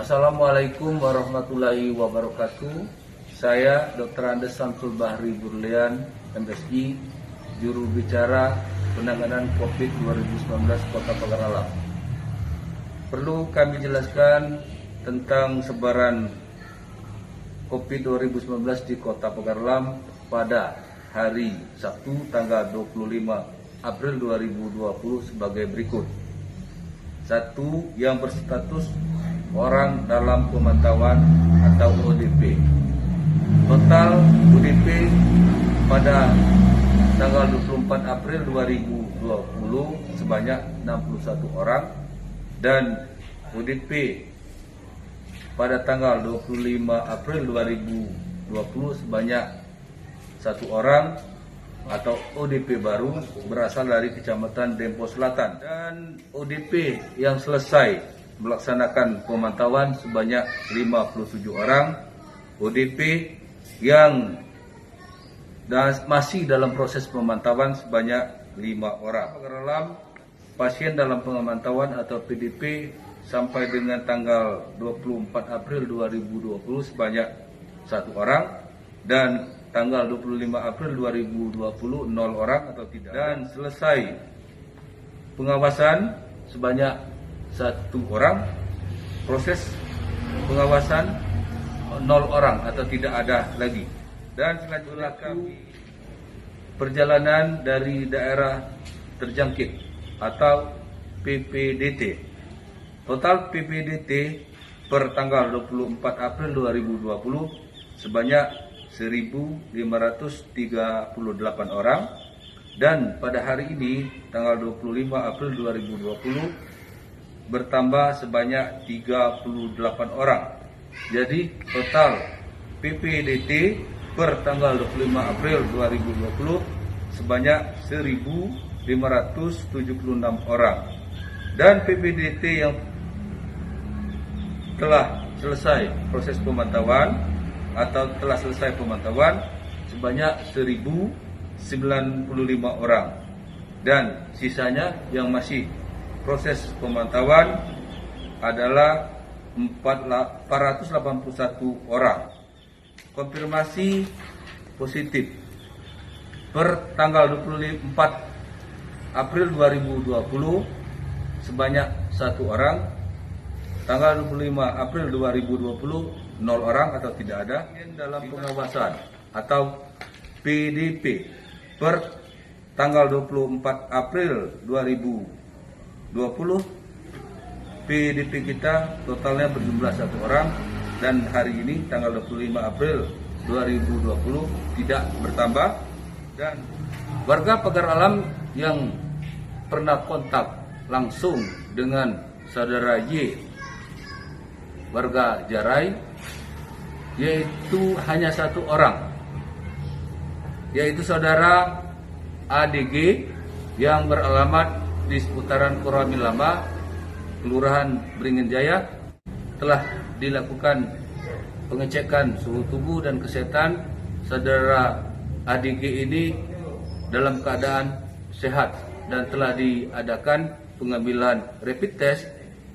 Assalamualaikum warahmatullahi wabarakatuh. Saya Dr. Andes Samsul Bahri Burlian, MSI, juru bicara penanganan COVID 2019 Kota Pagar Alam. Perlu kami jelaskan tentang sebaran COVID 2019 di Kota Pagar Alam pada hari Sabtu tanggal 25 April 2020 sebagai berikut. 1. Yang berstatus orang dalam pemantauan atau ODP. Total ODP pada tanggal 24 April 2020 sebanyak 61 orang dan ODP pada tanggal 25 April 2020 sebanyak 1 orang atau ODP baru berasal dari Kecamatan Dempo Selatan, dan ODP yang selesai melaksanakan pemantauan sebanyak 57 orang, ODP yang masih dalam proses pemantauan sebanyak 5 orang. Pagar Alam, pasien dalam pemantauan atau PDP sampai dengan tanggal 24 April 2020 sebanyak 1 orang dan tanggal 25 April 2020 0 orang atau tidak, dan selesai pengawasan sebanyak 1 orang, proses pengawasan 0 orang atau tidak ada lagi. Dan selanjutnya kami perjalanan dari daerah terjangkit atau PPDT. Total PPDT per tanggal 24 April 2020 sebanyak 1.538 orang, dan pada hari ini tanggal 25 April 2020 bertambah sebanyak 38 orang. Jadi total PPDT per tanggal 25 April 2020 sebanyak 1.576 orang, dan PPDT yang telah selesai proses pemantauan atau telah selesai pemantauan sebanyak 1.095 orang, dan sisanya yang masih proses pemantauan adalah 481 orang. Konfirmasi positif per tanggal 24 April 2020 sebanyak 1 orang, tanggal 25 April 2020 0 orang atau tidak ada. Dalam pengawasan atau PDP per tanggal 24 April 2020 PDP kita totalnya berjumlah 1 orang, dan hari ini tanggal 25 April 2020 tidak bertambah. Dan warga Pagar Alam yang pernah kontak langsung dengan saudara Y, warga Jarai, yaitu hanya 1 orang, yaitu saudara ADG yang beralamat di seputaran Koramil Lama, Kelurahan Beringin Jaya. Telah dilakukan pengecekan suhu tubuh dan kesehatan. Saudara ADG ini dalam keadaan sehat dan telah diadakan pengambilan rapid test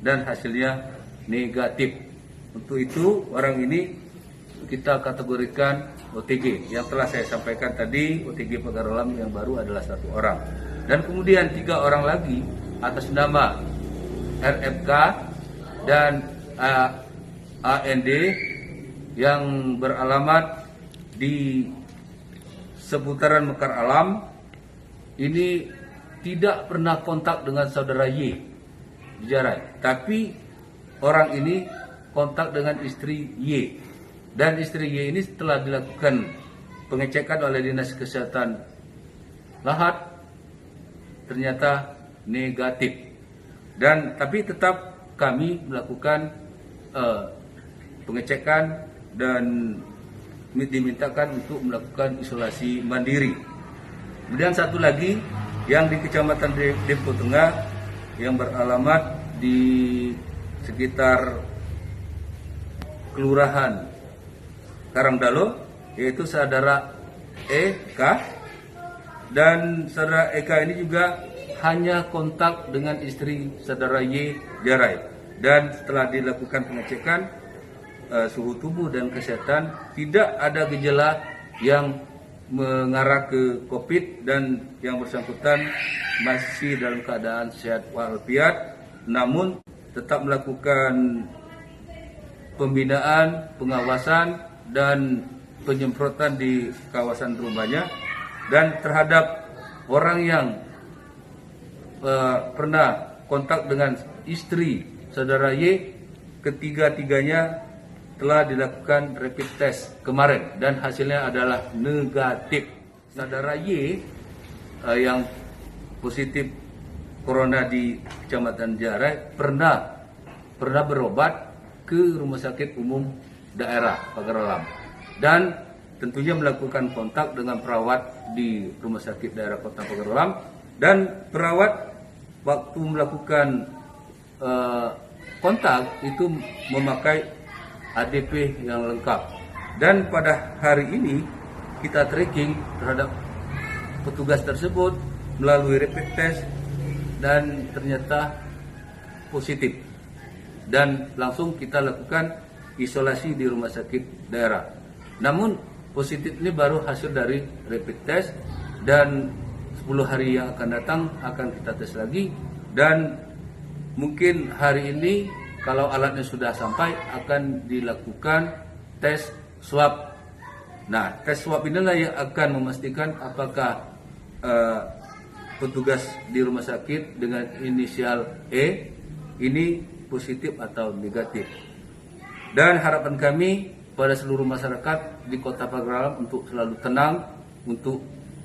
dan hasilnya negatif. Untuk itu orang ini kita kategorikan OTG. Yang telah saya sampaikan tadi, OTG Pagar Alam yang baru adalah 1 orang. Dan kemudian 3 orang lagi atas nama RFK dan AND yang beralamat di seputaran Mekar Alam ini tidak pernah kontak dengan saudara Y di Jarai, tapi orang ini kontak dengan istri Y, dan istri Y ini setelah dilakukan pengecekan oleh Dinas Kesehatan Lahat ternyata negatif, dan tapi tetap kami melakukan pengecekan dan dimintakan untuk melakukan isolasi mandiri. Kemudian 1 lagi yang di Kecamatan Dempo Tengah yang beralamat di sekitar Kelurahan Karangdalo, yaitu saudara EK, dan saudara EK ini juga hanya kontak dengan istri saudara Y Jarai. dan setelah dilakukan pengecekan suhu tubuh dan kesehatan tidak ada gejala yang mengarah ke COVID dan yang bersangkutan masih dalam keadaan sehat walafiat, namun tetap melakukan pembinaan, pengawasan dan penyemprotan di kawasan rumahnya, dan terhadap orang yang pernah kontak dengan istri saudara Y, ketiga-tiganya telah dilakukan rapid test kemarin dan hasilnya adalah negatif. Saudara Y yang positif corona di Kecamatan Jarai pernah berobat ke Rumah Sakit Umum Daerah Pagar Alam dan tentunya melakukan kontak dengan perawat di Rumah Sakit Daerah Kota Pagar Alam, dan perawat waktu melakukan kontak itu memakai ADP yang lengkap, dan pada hari ini kita tracking terhadap petugas tersebut melalui rapid test dan ternyata positif, dan langsung kita lakukan isolasi di rumah sakit daerah. Namun positif ini baru hasil dari rapid test, dan 10 hari yang akan datang akan kita tes lagi, dan mungkin hari ini kalau alatnya sudah sampai akan dilakukan tes swab. Nah, tes swab inilah yang akan memastikan apakah petugas di rumah sakit dengan inisial E ini positif atau negatif. Dan harapan kami pada seluruh masyarakat di Kota Pagar Alam untuk selalu tenang, untuk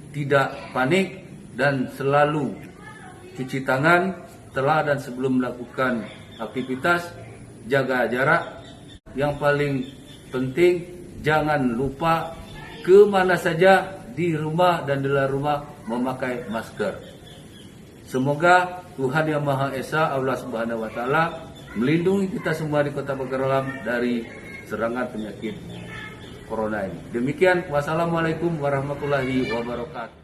tidak panik, dan selalu cuci tangan setelah dan sebelum melakukan aktivitas, jaga jarak. Yang paling penting jangan lupa kemana saja di rumah dan di luar rumah memakai masker. Semoga Tuhan Yang Maha Esa, Allah Subhanahu wa Ta'ala, melindungi kita semua di Kota Pagar Alam dari serangan penyakit corona ini. Demikian, wassalamualaikum warahmatullahi wabarakatuh.